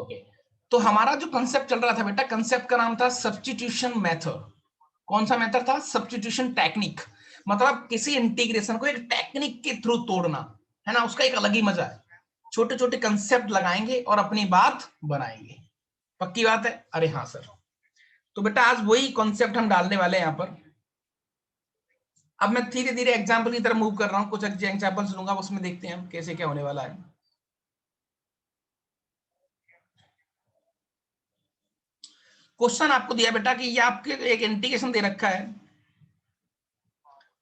Okay, तो हमारा जो कंसेप्ट चल रहा था बेटा, कंसेप्ट का नाम था सब्स्टिट्यूशन मेथड। कौन सा मेथड था? Substitution technique. मतलब किसी इंटीग्रेशन को एक टेक्निक के थ्रू तोड़ना, है ना, उसका एक अलग ही मजा है। छोटे छोटे कंसेप्ट लगाएंगे और अपनी बात बनाएंगे। पक्की बात है? अरे हाँ सर। तो बेटा आज वही कॉन्सेप्ट हम डालने वाले हैं यहाँ पर। अब मैं धीरे धीरे एग्जाम्पल की तरफ मूव कर रहा हूँ, कुछ एग्जाम्पल्स लूंगा, उसमें देखते हैं हम कैसे क्या होने वाला है। क्वेश्चन आपको दिया बेटा कि ये आपके एक इंटीग्रेशन दे रखा है,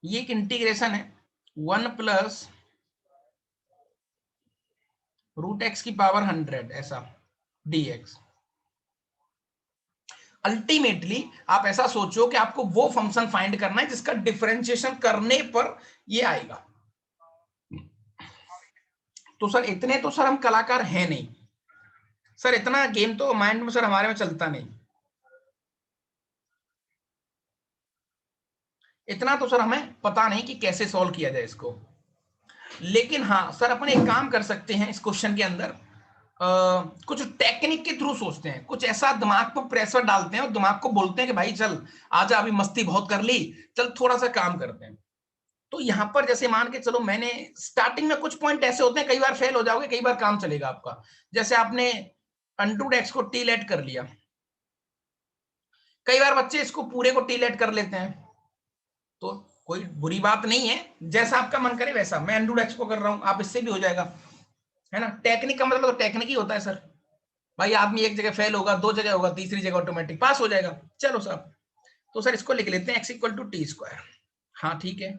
ये एक इंटीग्रेशन है 1 प्लस रूट एक्स की पावर 100 ऐसा dx। अल्टीमेटली आप ऐसा सोचो कि आपको वो फंक्शन फाइंड करना है जिसका डिफरेंशिएशन करने पर ये आएगा। तो सर इतने तो सर हम कलाकार हैं नहीं सर, इतना गेम तो माइंड में सर हमारे में चलता नहीं, इतना तो सर हमें पता नहीं कि कैसे सॉल्व किया जाए इसको। लेकिन हाँ सर, अपन एक काम कर सकते हैं इस क्वेश्चन के अंदर, कुछ टेक्निक के थ्रू सोचते हैं, कुछ ऐसा दिमाग पर प्रेशर डालते हैं और दिमाग को बोलते हैं कि भाई चल आजा, अभी मस्ती बहुत कर ली, चल थोड़ा सा काम करते हैं। तो यहां पर जैसे मान के चलो, मैंने स्टार्टिंग में कुछ पॉइंट ऐसे होते हैं, कई बार फेल हो जाओगे, कई बार काम चलेगा आपका। जैसे आपने अनटू एक्स को टी लेट कर लिया, कई बार बच्चे इसको पूरे को टी लेट कर लेते हैं, तो कोई बुरी बात नहीं है, जैसा आपका मन करे वैसा। मैं अनटू एक्स को कर रहा हूं, आप इससे भी हो जाएगा, है ना। टेक्निक का मतलब तो टेक्निक ही होता है सर। भाई आदमी एक जगह फेल होगा, दो जगह होगा, तीसरी जगह ऑटोमेटिक पास हो जाएगा। चलो सर, तो सर इसको लिख लेते हैं x equal to t square. हाँ ठीक है,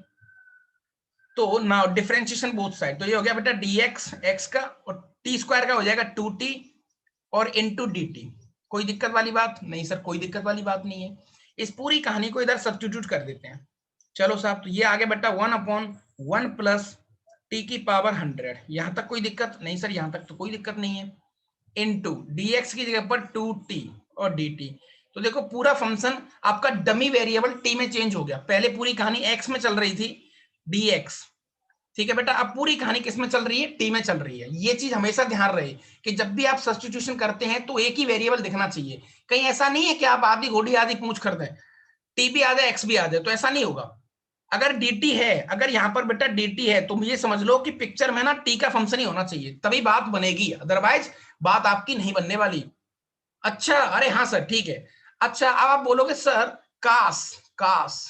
तो नाउ डिफरेंशिएशन बोथ साइड, तो ये हो गया बेटा dx x का, और टी स्क्वायर का हो जाएगा 2t और इंटू dt। कोई दिक्कत वाली बात नहीं सर, कोई दिक्कत वाली बात नहीं है। इस पूरी कहानी को इधर सब्स्टिट्यूट कर देते हैं। चलो साहब, तो ये आ गया बेटा 1/1 प्लस टी की पावर 100। यहां तक कोई दिक्कत नहीं सर, यहां तक तो कोई दिक्कत नहीं है। इनटू dx की जगह पर 2t और dt। तो देखो पूरा फंक्शन आपका डमी वेरिएबल t में चेंज हो गया। पहले पूरी कहानी x में चल रही थी, dx, ठीक है बेटा। अब पूरी कहानी किस में चल रही है? टी में चल रही है। ये चीज हमेशा ध्यान रहे कि जब भी आप सब्स्टिट्यूशन करते हैं तो एक ही वेरिएबल दिखना चाहिए। कहीं ऐसा नहीं है कि आप आधी घोड़ी आधी पूंछ कर दें, टी भी आ जाए एक्स भी आ जाए, तो ऐसा नहीं होगा। अगर dt है, अगर यहां पर बेटा dt है, तो ये समझ लो कि पिक्चर में ना t का फंक्शन ही होना चाहिए, तभी बात बनेगी, अदरवाइज बात आपकी नहीं बनने वाली। अच्छा, अरे हाँ सर ठीक है। अच्छा, अब आप बोलोगे सर काश, काश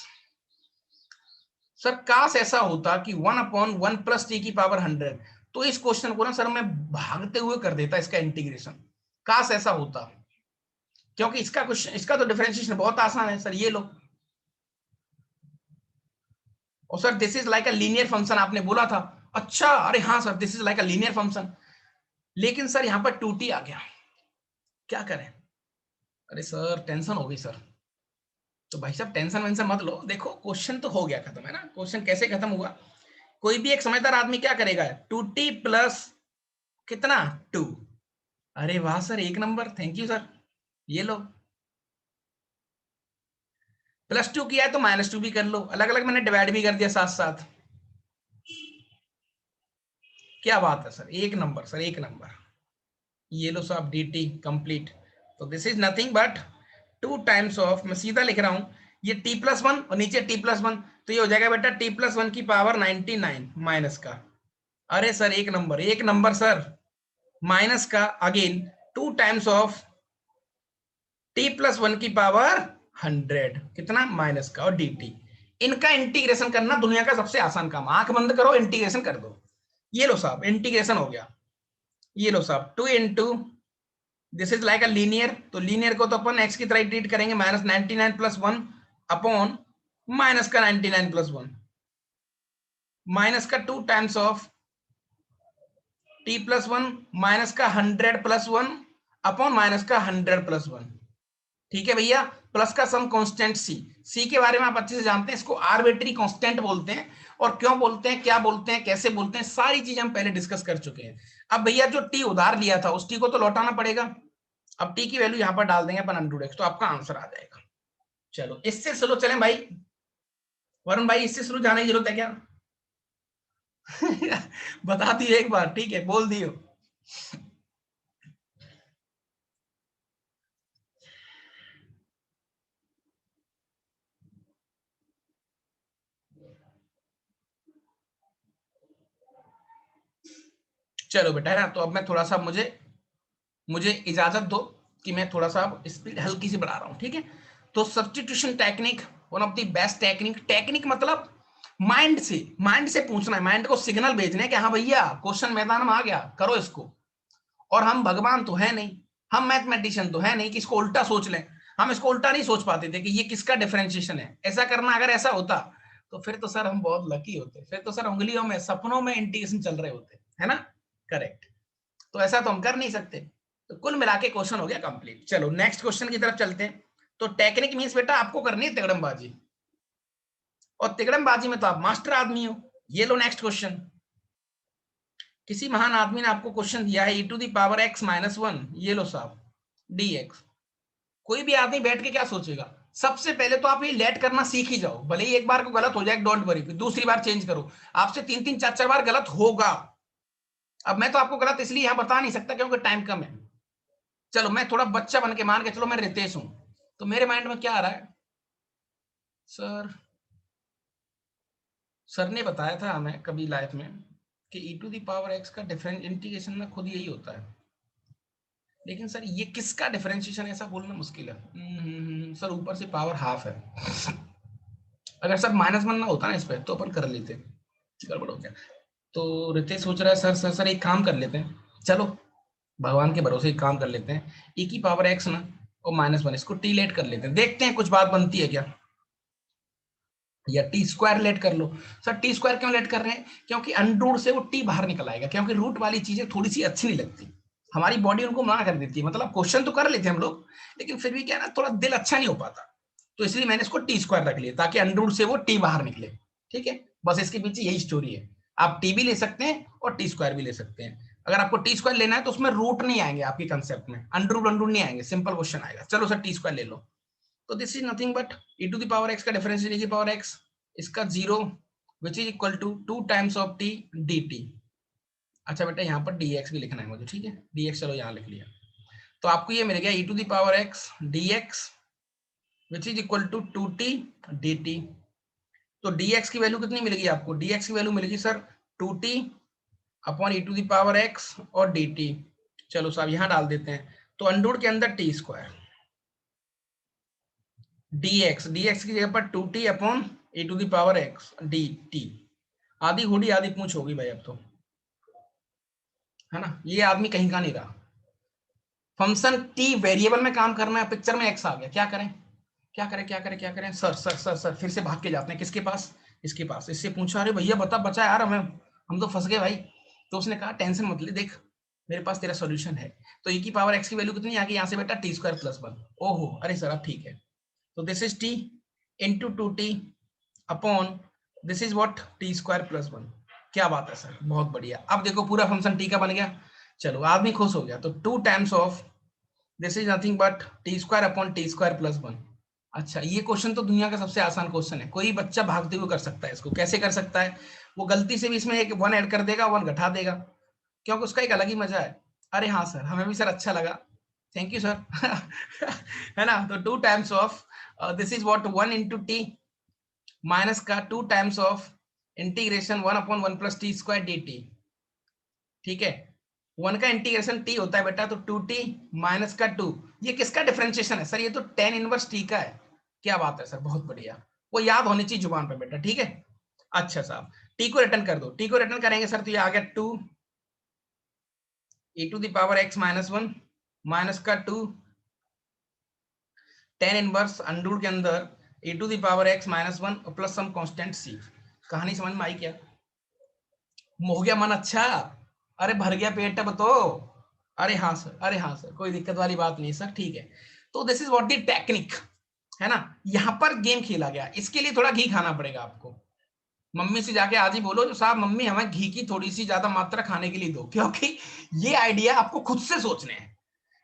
सर काश ऐसा होता कि 1/1 प्लस टी की पावर 100, तो इस क्वेश्चन को ना सर मैं भागते हुए कर देता इसका इंटीग्रेशन। काश ऐसा होता, क्योंकि इसका क्वेश्चन, इसका तो डिफरेंशिएशन बहुत आसान है सर, ये लो। और sir this is like a linear function आपने बोला था। अच्छा, अरे हाँ sir, this is like a linear function, लेकिन सर यहाँ पर 2t आ गया, क्या करें? अरे सर टेंशन हो गई सर। तो भाई साहब टेंशन वेंशन मत लो, देखो क्वेश्चन तो हो गया खत्म, है ना। क्वेश्चन कैसे खत्म हुआ? कोई भी एक समझदार आदमी क्या करेगा, 2t प्लस कितना 2। अरे वाह सर, एक नंबर, थैंक यू सर। ये लो, +2 किया है तो -2 भी कर लो, अलग अलग मैंने डिवाइड भी कर दिया साथ साथ। क्या बात है सर, एक नंबर सर, एक नंबर। ये लो साहब dt कंप्लीट। तो this is nothing but 2 times of, मैं सीधा लिख रहा हूं, ये t+1 और नीचे t+1, तो ये हो जाएगा बेटा t+1 की पावर 99 माइनस का। अरे सर एक नंबर, एक नंबर सर। माइनस का अगेन 2 टाइम्स ऑफ t+1 की पावर 100, कितना माइनस का, और dt। इनका इंटीग्रेशन करना दुनिया का सबसे आसान काम, आंख बंद करो इंटीग्रेशन कर दो। ये लो साहब इंटीग्रेशन हो गया। ये लो साहब 2 into, this is like a linear, तो लीनियर को तो अपन एक्स की तरह ट्रीट करेंगे, -99 + 1 अपॉन माइनस का 99 + 1, माइनस का 2 टाइम्स ऑफ t+1 माइनस का 100 + 1 अपॉन माइनस का 100 + 1। ठीक है भैया, प्लस का सम कांस्टेंट सी, सी के बारे में आप अच्छे से जानते हैं, इसको आर्बिट्री कांस्टेंट बोलते हैं। और क्यों बोलते हैं, क्या बोलते हैं, कैसे बोलते हैं, सारी चीज हम पहले डिस्कस कर चुके हैं। अब भैया जो टी उधार लिया था उस टी को तो लौटाना पड़ेगा। अब टी की वैल्यू यहां पर डाल देंगे अपन √x, तो आपका आंसर आ जाएगा। चलो इससे स्लो चलें भाई, वरुण भाई इससे स्लो जाने की जरूरत है क्या? बता दिए एक बार, ठीक है, बोल दियो। चलो बेटा, है ना। तो अब मैं थोड़ा सा मुझे इजाजत दो कि मैं थोड़ा सा स्पीड हल्की सी बढ़ा रहा हूं, ठीक है। तो substitution technique, one of the best technique. Technique मतलब माइंड से पूछना है, माइंड को सिग्नल भेजने कि हाँ भैया क्वेश्चन मैदान में आ गया, करो इसको। और हम भगवान तो है नहीं, हम मैथमेटिशियन तो है नहीं कि इसको उल्टा सोच लें। हम इसको उल्टा नहीं सोच पाते थे कि ये किसका डिफरेंशिएशन है। ऐसा करना अगर ऐसा होता तो फिर तो सर हम बहुत लकी होते, फिर तो सर उंगलियों में सपनों में इंटीग्रेशन चल रहे होते, है ना। करेक्ट। तो ऐसा तो हम कर नहीं सकते। तो कुल मिला के क्वेश्चन हो गया कंप्लीट। चलो नेक्स्ट क्वेश्चन की तरफ चलते हैं। तो टेक्निक मींस बेटा आपको करनी है तिकड़मबाजी, और तिकड़मबाजी में तो आप मास्टर आदमी हो। ये लो नेक्स्ट क्वेश्चन। किसी महान आदमी ने आपको क्वेश्चन दिया है e⁻x-1, ये लो साहब, dx। कोई भी आदमी बैठ के क्या सोचेगा, सबसे पहले तो आप ये लेट करना सीख ही जाओ। भले ही एक बार को गलत हो जाए, डोंट वरी, दूसरी बार चेंज करो। आपसे 3-3 4-4 बार गलत होगा। अब मैं तो आपको गलत इसलिए यहां बता नहीं सकता क्योंकि टाइम कम है। चलो मैं थोड़ा बच्चा बन के मान के चलो, मैं रितेश हूं, तो मेरे माइंड में क्या आ रहा है, सर सर ने बताया था हमें कभी लाइफ में कि e⁻x का डिफरेंस इंटीग्रेशन में खुद यही होता है। लेकिन सर ये किसका डिफरेंशिएशन, ऐसा बोलना मुश्किल है। सर ऊपर से पावर हाफ है। अगर सर -1 ना होता ना इस पे तो अपन कर लेते, गड़बड़ हो गया। तो रितेश सोच रहा है सर सर सर एक काम कर लेते हैं, चलो भगवान के भरोसे एक काम कर लेते हैं, e⁻x ना और -1 इसको टी लेट कर लेते हैं, देखते हैं कुछ बात बनती है क्या। या टी स्क्वायर लेट कर लो। सर टी स्क्वायर क्यों लेट कर रहे हैं, क्योंकि अंडरूट से वो टी बाहर निकल आएगा, क्योंकि रूट वाली चीजें थोड़ी सी अच्छी नहीं लगती, हमारी बॉडी उनको मना कर देती है। मतलब क्वेश्चन तो कर लेते हैं हम लोग, लेकिन फिर भी क्या है ना, थोड़ा दिल अच्छा नहीं हो पाता। तो इसलिए मैंने इसको टी स्क्वायर रख लिया ताकि अंडरूट से वो टी बाहर निकले। ठीक है, बस इसके पीछे यही स्टोरी है। आप टी भी ले सकते हैं और टी स्क्वायर भी ले सकते हैं। अगर आपको टी स्क्वायर लेना है तो उसमें रूट नहीं आएंगे आपके कंसेप्ट में, अंडरूट नहीं आएंगे, सिंपल क्वेश्चन आएगा। चलो सर टी स्क्वायर ले लो। तो this is nothing but e⁻x का डिफरेंस e⁻x, इसका 0 which is equal to 2 times of t dt। अच्छा बेटा यहाँ पर dx भी लिखना है मुझे, ठीक है, dx चलो यहाँ लिख लिया। तो आपको ये मिल गया e⁻x dx which is equal to 2t dt। तो dx की वैल्यू कितनी मिलेगी आपको, dx की वैल्यू मिलेगी सर 2t अपॉन e⁻x और dt। चलो साहब यहाँ डाल देते हैं, तो अंडूर के अंदर टी स्क्वायर dx की जगह पर 2t अपॉन e⁻x dt। आधी घोड़ी आधी पूंछ होगी भाई अब तो, है ना। ये आदमी कहीं का नहीं रहा। फंक्शन t वेरिएबल में काम करना है, पिक्चर में x आ गया, क्या करें क्या करें क्या करें क्या करें। सर सर सर सर फिर से भाग के जाते हैं किसके पास, इसके पास। इससे पूछा, अरे भैया बता बचा यार, हमें हम तो फंस गए भाई। तो उसने कहा टेंशन मत ले, देख मेरे पास तेरा सॉल्यूशन है। तो e⁻x की वैल्यू कितनी आ गई यहाँ से बेटा, t² + 1। ओहो अरे सर अब ठीक है। तो this is t into 2t upon this is what t² + 1। क्या बात है सर, बहुत बढ़िया। अब देखो पूरा फंक्शन t का बन गया। चलो आदमी खुश हो गया। तो 2 times of this is nothing but t² upon t²+1। अच्छा ये क्वेश्चन तो दुनिया का सबसे आसान क्वेश्चन है, कोई बच्चा भागते हुए कर सकता है इसको। कैसे कर सकता है, वो गलती से भी इसमें एक 1 ऐड कर देगा, 1 घटा देगा, क्योंकि उसका एक अलग ही मजा है। अरे हाँ सर, हमें भी सर अच्छा लगा, थैंक यू सर। है ना। तो 2 times of this is what 1 into T minus का 2 times of integration 1/1 + t² dt। ठीक है, 1 का इंटीग्रेशन t होता है बेटा, तो 2t माइनस का 2, ये किसका डिफरेंशिएशन है सर, ये तो tan इनवर्स t का है। क्या बात है सर, बहुत बढ़िया। वो याद होनी चाहिए जुबान पे बेटा, ठीक है। अच्छा साहब t को रिटर्न कर दो, t को रिटर्न करेंगे सर तो ये आ गया 2 e⁻x-1 माइनस का 2 tan इनवर्स अंडर के अंदर e⁻x-1 plus some constant c। कहानी समझ में आई क्या, हो गया मन अच्छा, अरे भर गया पेट अब तो। अरे हाँ सर, अरे हाँ सर, कोई दिक्कत वाली बात नहीं सर, ठीक है। तो this is what the technique, है ना। यहाँ पर गेम खेला गया, इसके लिए थोड़ा घी खाना पड़ेगा आपको। मम्मी से जाके आज ही बोलो जो साहब मम्मी हमें घी की थोड़ी सी ज्यादा मात्रा खाने के लिए दो, क्योंकि ये आइडिया आपको खुद से सोचने हैं।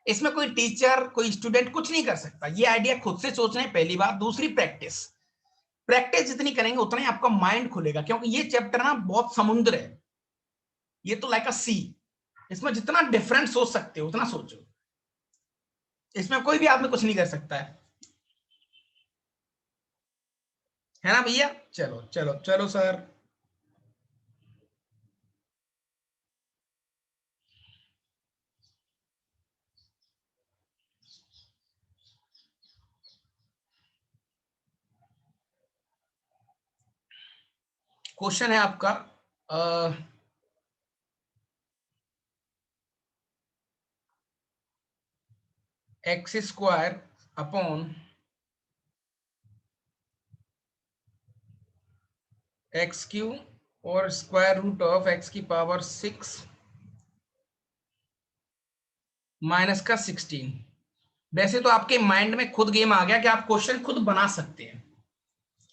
इसमें कोई टीचर कोई स्टूडेंट कुछ नहीं कर सकता, ये आइडिया खुद से सोचने हैं, पहली बात। दूसरी प्रैक्टिस, प्रैक्टिस जितनी करेंगे उतना ही आपका माइंड खुलेगा, क्योंकि ये चैप्टर ना बहुत समुद्र है, ये तो लाइक अ सी। इसमें जितना डिफरेंट सोच सकते हो उतना सोचो, इसमें कोई भी आदमी कुछ नहीं कर सकता है ना भैया। चलो चलो चलो सर। क्वेश्चन है आपका x square upon x Q और स्क्वायर रूट ऑफ एक्स की पावर 6 माइनस का 16। वैसे तो आपके माइंड में खुद गेम आ गया कि आप क्वेश्चन खुद बना सकते हैं,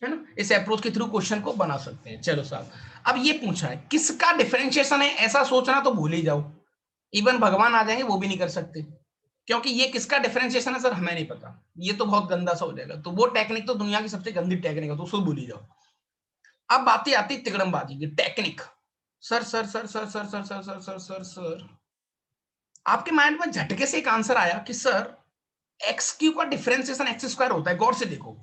है ना, इस अप्रोच के थ्रू क्वेश्चन को बना सकते हैं। चलो साहब, अब ये पूछा है किसका डिफरेंशिएशन है, ऐसा सोचना तो भूल ही जाओ, इवन भगवान आ जाएंगे वो भी नहीं कर सकते, क्योंकि ये किसका डिफरेंशिएशन है सर हमें नहीं पता, ये तो बहुत गंदा सा हो जाएगा, तो वो टेक्निक तो दुनिया की सबसे गंदी टेक्निक है, तो उसको भूल ही जाओ। अब बातें आती तिकड़मबाजी की technique. Sir sir sir sir sir sir sir sir sir sir sir आपके माइंड में झटके से एक आंसर आया कि सर एक्स क्यू का डिफरेंशिएशन एक्स स्क्वायर होता है, गौर से देखो।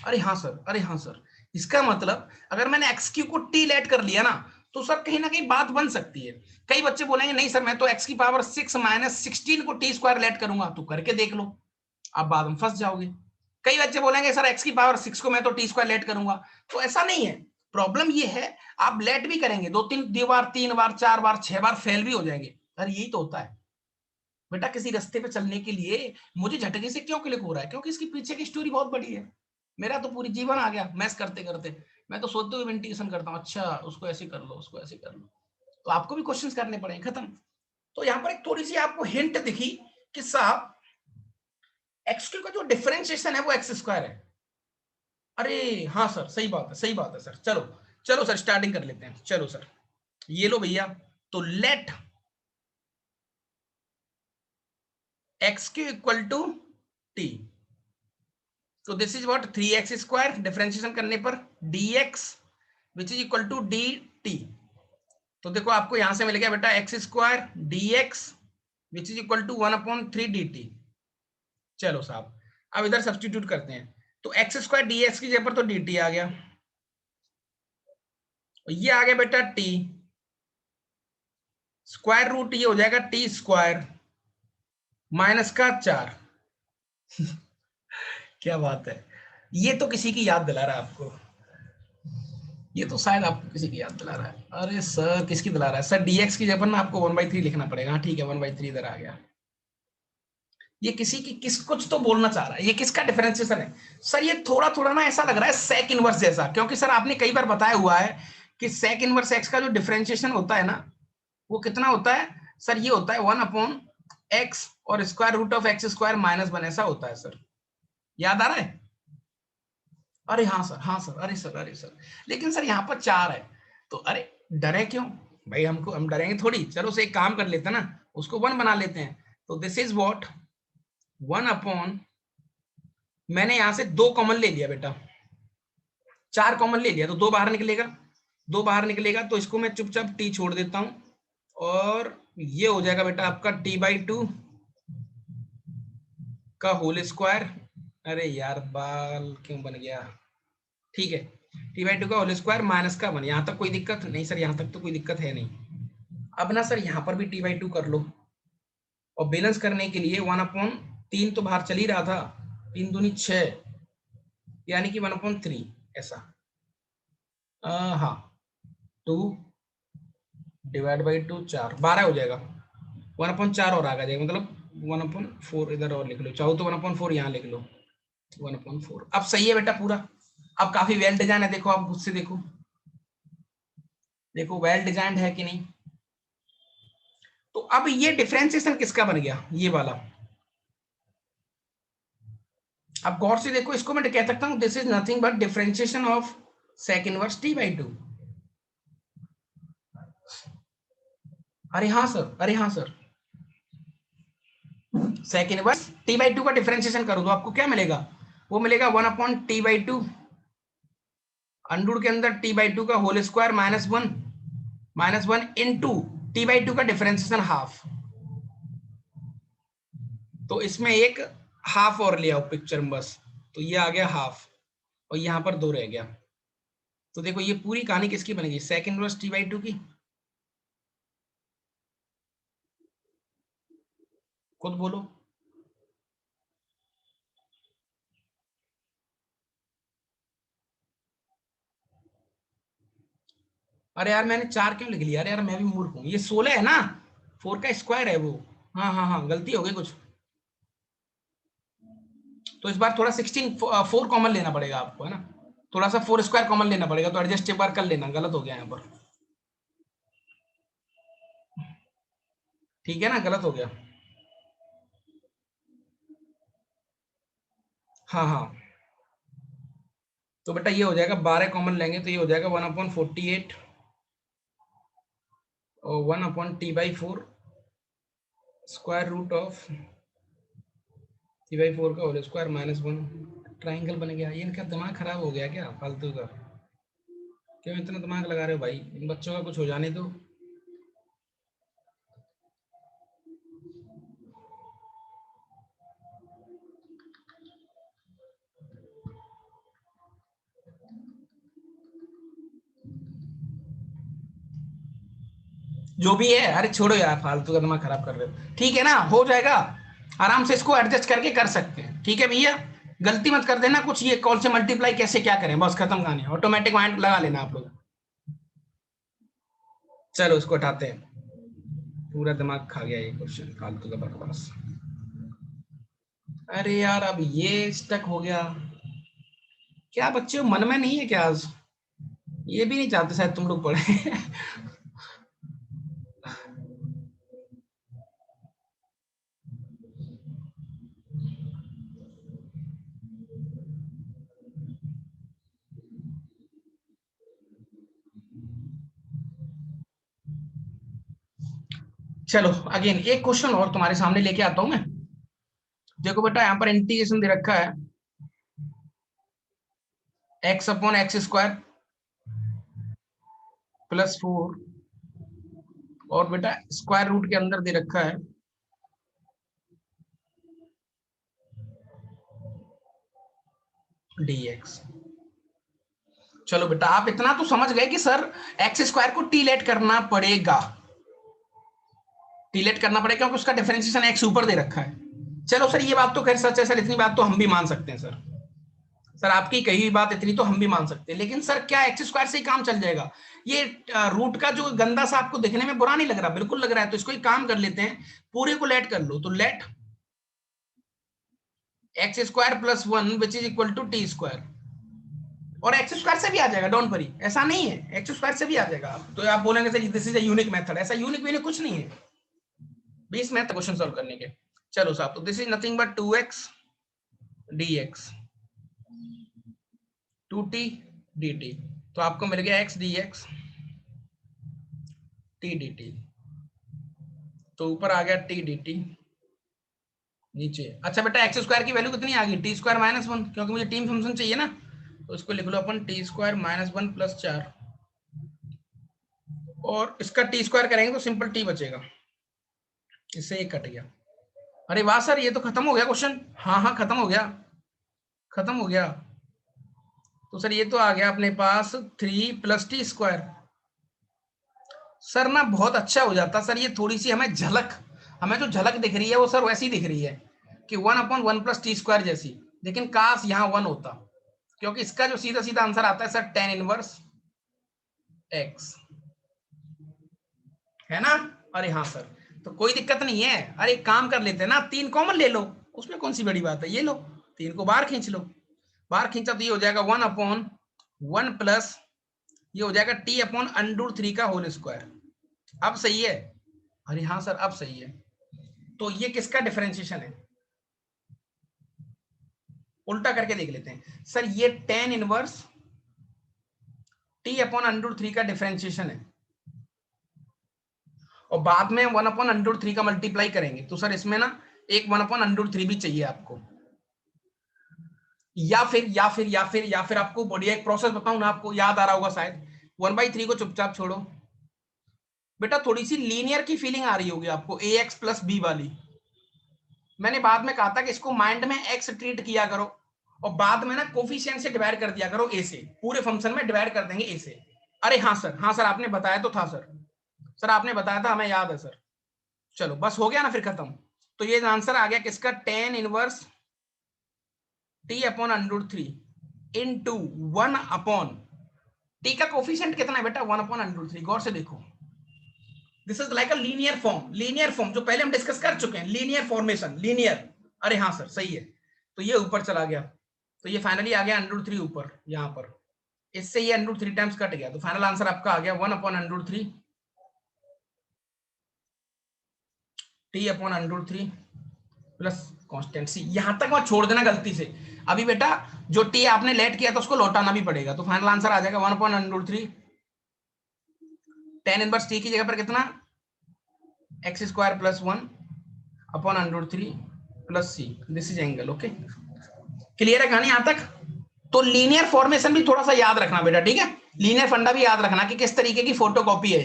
अरे हाँ सर, अरे हाँ सर, इसका मतलब अगर मैंने एक्स क्यू को टी लेट कर लिया ना, तो सर कहीं ना कहीं बात बन सकती है। कई बच्चे बोलेंगे नहीं सर मैं तो एक्स की पावर 6 माइनस 16 को टी स्क्वायर लेट करूंगा, तो करके देख लो, आप बाद में फंस जाओगे। कई बच्चे बोलेंगे सर एक्स की पावर 6 को मैं तो टी स्क्वायर लेट करूंगा, तो ऐसा नहीं है। प्रॉब्लम ये है आप लेट भी करेंगे, दो बार 3 बार 4 बार 6 बार फेल भी हो जाएंगे। अरे यही तो होता है बेटा, किसी रास्ते पे चलने के लिए मुझे झटके से क्यों क्लिक हो रहा है, क्योंकि इसकी पीछे की स्टोरी बहुत बड़ी है। मेरा तो पूरी जीवन आ गया मैथ्स करते करते, मैं तो सोचते हुए इंटीग्रेशन करता हूँ, अच्छा उसको ऐसे कर लो, उसको ऐसे कर लो, तो आपको भी क्वेश्चंस करने पड़ेंगे, खत्म। तो यहाँ पर एक थोड़ी सी आपको हिंट दिखी कि साहब एक्स क्यू का जो डिफरेंशिएशन है वो एक्स स्क्वायर है। अरे हाँ सर, सही बात है, सही बात है सर। चलो चलो सर स्टार्टिंग कर लेते हैं, चलो सर ये लो भैया, तो let x cube equal to t, तो this is what 3x square differentiation करने पर dx which is equal to dt। तो देखो आपको यहां से मिल गया बेटा x square dx which is equal to 1/3 dt। चलो साहब अब इधर सब्स्टिट्यूट करते हैं, तो एक्स स्क्वायर dx की जगह पर तो dt आ गया, ये आ गया बेटा t, स्क्वायर रूट ये हो जाएगा t स्क्वायर माइनस का 4। क्या बात है, ये तो किसी की याद दिला रहा है आपको, ये तो शायद आपको किसी की याद दिला रहा है। अरे सर किसकी दिला रहा है सर, dx की जगह पर ना आपको 1/3 लिखना पड़ेगा। हाँ ठीक है 1/3 इधर आ गया, ये किसी की किस कुछ तो बोलना चाह रहा है, ये किसका डिफरेंशिएशन है सर, ये थोड़ा थोड़ा ना ऐसा लग रहा है सेक इनवर्स जैसा, क्योंकि सर आपने कई बार बताया हुआ है कि सेक इनवर्स एक्स का जो डिफरेंशिएशन होता है ना वो कितना होता है सर, ये होता है 1/x और square root of x square minus 1, ऐसा होता है सर, याद आ रहा है। अरे हाँ सर, हाँ सर, अरे सर, अरे सर, लेकिन सर यहाँ पर 4 है, तो अरे डरे क्यों भाई, हमको हम डरेंगे थोड़ी, चलो से एक काम कर लेते हैं ना, उसको 1 बना लेते हैं, तो दिस इज व्हाट 1 मैंने यहां से 2 कॉमन ले लिया बेटा, 4 कॉमन ले लिया तो 2 बाहर निकलेगा, 2 बाहर निकलेगा तो इसको मैं चुपचाप टी छोड़ देता हूं, और ये हो जाएगा बेटा आपका t/2 का होल स्क्वायर। अरे यार बाल क्यों बन गया, ठीक है t/2 का होल स्क्वायर माइनस का 1, यहां तक कोई दिक्कत नहीं सर, यहां तक तो कोई दिक्कत है नहीं। अब ना सर यहां पर भी t/2 कर लो, और बैलेंस करने के लिए 1/3 तो बाहर चल ही रहा था, 3 दूनी 6 यानी कि 1/3 ऐसा, हाँ 2/2 4 12 हो जाएगा, 1/4 और आ जाएगा, मतलब 1/4 इधर और लिख लो, चाहो तो 1/4 यहाँ लिख लो, 1/4 अब सही है बेटा पूरा। अब काफी वेल डिजाइन है, देखो आप खुद से देखो, देखो वेल डिजाइंड है कि नहीं। तो अब ये डिफरेंशिएशन किसका बन गया, ये वाला, अब गौर से देखो, इसको मैं कह सकता हूं this is nothing but differentiation of sec inverse t/2। अरे हाँ सर, अरे हाँ सर, सेक इनवर्स t/2 का डिफरेंशिएशन करो तो आपको क्या मिलेगा, वो मिलेगा 1/t/2 अंडूर के अंदर t/2 का होल स्क्वायर -1 इनटू t/2 का डिफरेंशिएशन हाफ, तो इसमें एक हाफ और ले आओ पिक्चर में बस, तो ये आ गया हाफ, और यहां पर 2 रह गया, तो देखो ये पूरी कहानी किसकी बनेगी, सेक इनवर्स t/2 की, खुद बोलो। अरे यार मैंने 4 क्यों लिख लिया? अरे यार मैं भी मूर्ख हूँ, ये 16 है ना, 4 का स्क्वायर है वो। हाँ हाँ हाँ, गलती हो गई कुछ। तो इस बार थोड़ा 16 4 कॉमन लेना पड़ेगा आपको, है ना, थोड़ा सा 4 स्क्वायर कॉमन लेना पड़ेगा, तो एडजस्ट एक बार कर लेना, गलत हो गया यहाँ पर। ठीक है ना, गलत हो गया। हाँ हाँ, तो बेटा ये हो जाएगा 12 कॉमन लेंगे तो ये हो जाएगा 1/48 और 1/t/4 square root of t/4 का होल स्क्वायर -1। ट्राइंगल बन गया। ये इनका दिमाग खराब हो गया क्या फालतू का? क्यों इतना दिमाग लगा रहे हो भाई? इन बच्चों का कुछ हो जाने दो। जो भी है, अरे छोड़ो यार, फालतू का दिमाग खराब कर रहे हो। ठीक है ना, हो जाएगा, आराम से इसको एडजस्ट करके कर सकते हैं। ठीक है भैया, गलती मत कर देना कुछ, ये कॉल से मल्टीप्लाई कैसे क्या करें, बस खत्म कहानी, ऑटोमेटिक माइंड लगा लेना आप लोग। चलो उसको उठाते हैं, पूरा दिमाग खा गया ये क्वेश्चन, फालतू का बकवास। अरे यार अब ये स्टक हो गया। क्या बच्चे मन में नहीं है क्या आज? ये भी नहीं चाहते शायद तुम लोग पढ़े। चलो अगेन एक क्वेश्चन और तुम्हारे सामने लेके आता हूं मैं। देखो बेटा, यहाँ पर इंटीग्रेशन दे रखा है x/x² +4, और बेटा स्क्वायर रूट के अंदर दे रखा है dx। चलो बेटा, आप इतना तो समझ गए कि सर x² को टीलेट करना पड़ेगा, टीलेट करना पड़ेगा क्योंकि उसका डिफरेंशिएशन x ऊपर दे रखा है। चलो सर ये बात तो खैर सच है सर, इतनी बात तो हम भी मान सकते हैं सर। सर आपकी कही हुई बात इतनी तो हम भी मान सकते हैं, लेकिन सर क्या x² से ही काम चल जाएगा? ये रूट का जो गंदा सा आपको देखने में बुरा नहीं लग रहा? बिल्कुल लग रहा है। तो इसको एक काम कर लेते हैं, पूरे को लेट कर लो, तो let x² + 1 which is equal to t²। और x² से भी आ जाएगा, डोंट वरी, ऐसा नहीं है, x² से भी आ जाएगा। तो आप बोलेंगे sir this is a unique method, ऐसा यूनिक भी कुछ नहीं है 20 मैथ क्वेश्चन सॉल्व करने के। चलो साहब, तो this is nothing but 2x dx 2t dt। तो आपको मिल गया x dx t dt, तो ऊपर आ गया t dt नीचे। अच्छा बेटा x² की वैल्यू कितनी आ गई? t² -1, क्योंकि मुझे टीम फंक्शन चाहिए ना, तो इसको लिख लो अपन t² -1 + 4, और इसका t² करेंगे तो सिंपल t बचेगा, इससे एक कट गया। अरे वाह सर, ये तो खत्म हो गया क्वेश्चन। हाँ हाँ खत्म हो गया, खत्म हो गया। तो सर ये तो आ गया अपने पास 3 + t²। सर ना बहुत अच्छा हो जाता सर, ये थोड़ी सी हमें झलक, हमें जो झलक दिख रही है वो सर वैसी दिख रही है कि 1/1 + t² जैसी, लेकिन काश यहाँ 1 होता, क्योंकि इसका जो सीधा सीधा आंसर आता है सर tan−1x, है ना? अरे हाँ सर, तो कोई दिक्कत नहीं है। अरे एक काम कर लेते हैं ना, 3 कॉमन ले लो, उसमें कौन सी बड़ी बात है, ये लो 3 को बाहर खींच लो। बाहर खींचा तो ये हो जाएगा 1/1 प्लस, ये हो जाएगा t/√3 का होल स्क्वायर। अब सही है? अरे हाँ सर अब सही है। तो ये किसका डिफरेंशिएशन है? उल्टा करके देख लेते हैं सर, ये tan−1 t/√3 का डिफरेंशिएशन है, और बाद में 1/√3 का मल्टीप्लाई करेंगे, तो सर इसमें ना एक 1/√3 भी चाहिए आपको, या फिर आपको बढ़िया एक प्रोसेस बताऊं ना, आपको याद आ रहा होगा शायद, 1/3 को चुपचाप छोड़ो। बेटा थोड़ी सी लीनियर की फीलिंग आ रही होगी आपको, ax + b वाली। मैंने बाद में कहा था कि इसको माइंड में x ट्रीट किया करो, और बाद में ना कोफिशिएंट से डिवाइड कर दिया करो a से, पूरे फंक्शन में डिवाइड कर देंगे a से। अरे हाँ सर, हाँ सर आपने बताया तो था सर, सर आपने बताया था, हमें याद है सर। चलो बस हो गया ना फिर खत्म। तो ये आंसर आ गया किसका? tan−1 t/√3 * 1 टी का कोफिशिएंट कितना है बेटा 1/√3। गौर से देखो, this is like a linear form, linear form जो पहले हम डिस्कस कर चुके हैं, लीनियर फॉर्मेशन, लीनियर। अरे हाँ सर सही है, तो ये ऊपर चला गया, तो ये फाइनली आ गया √3 ऊपर यहाँ पर, इससे ये √3 टाइम्स कट गया, तो फाइनल आंसर आपका आ गया 1/√3 t/√3 प्लस कांस्टेंट सी। यहां तक वहां छोड़ देना गलती से, अभी बेटा जो टी आपने लेट किया था उसको लौटाना भी पड़ेगा, तो फाइनल आंसर आ जाएगा 1/√3 tan इनवर्स टी की जगह पर कितना x² + 1/√3 plus c, this is angle. Okay, clear है कहानी यहां तक? तो लीनियर फॉर्मेशन भी थोड़ा सा याद रखना बेटा, ठीक है, लीनियर फंडा भी याद रखना कि किस तरीके की फोटो कॉपी है,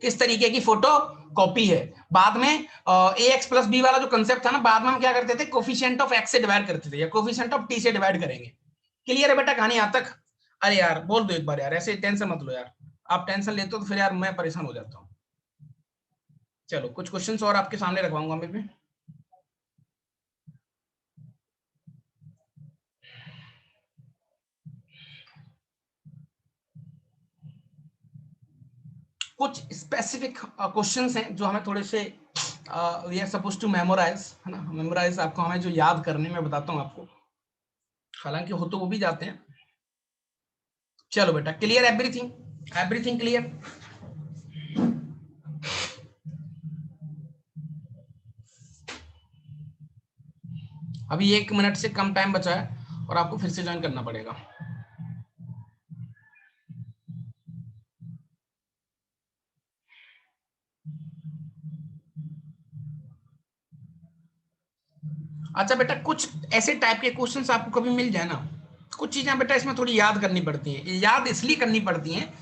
किस तरीके की फोटो कॉपी है। बाद में ax + b वाला जो कंसेप्ट था ना, बाद में हम क्या करते थे, कोफिशिएंट ऑफ x से डिवाइड करते थे, या कोफिशिएंट ऑफ t से डिवाइड करेंगे। क्लियर है बेटा कहानी यहां तक? अरे यार बोल दो एक बार यार, ऐसे टेंशन मत लो यार, आप टेंशन लेते हो तो फिर यार मैं परेशान हो जाता हूँ। चलो कुछ क्वेश्चंस और आपके सामने रखवाऊंगा मैं। कुछ स्पेसिफिक क्वेश्चंस हैं जो हमें थोड़े से we are suppose to memorise, है ना, मेमोराइज आपको हमें जो याद करने में बताता हूँ आपको, हालांकि हो तो वो भी जाते हैं। चलो बेटा, क्लियर एवरीथिंग, एवरीथिंग क्लियर? अभी 1 मिनट से कम टाइम बचा है और आपको फिर से ज्वाइन करना पड़ेगा। अच्छा बेटा, कुछ ऐसे टाइप के क्वेश्चंस आपको कभी मिल जाए ना, कुछ चीजें बेटा इसमें थोड़ी याद करनी पड़ती हैं। याद इसलिए करनी पड़ती हैं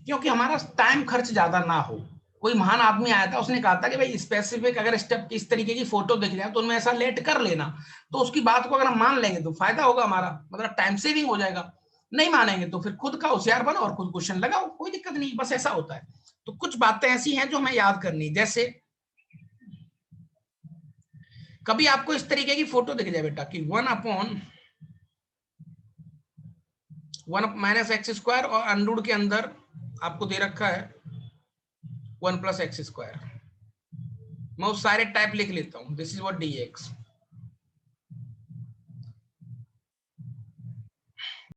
क्योंकि हमारा टाइम खर्च ज्यादा ना हो। कोई महान आदमी आया था, उसने कहा था कि भाई स्पेसिफिक अगर स्टेप इस तरीके की फोटो दिख जाए तो उनमें ऐसा लेट कर लेना, तो उसकी बात को अगर हम मान लेंगे तो फायदा होगा हमारा, मतलब टाइम सेविंग हो जाएगा। नहीं मानेंगे तो फिर खुद का होशियार बनो और खुद क्वेश्चन लगाओ, कोई दिक्कत नहीं, बस ऐसा होता है। तो कुछ बातें ऐसी हैं जो हमें याद करनी, जैसे कभी आपको इस तरीके की फोटो दिख जाए बेटा कि 1/(-x²) और अंडूड के अंदर आपको दे रखा है 1 + x²। मैं उस सारे टाइप लिख लेता हूं, दिस इज व्हाट dx।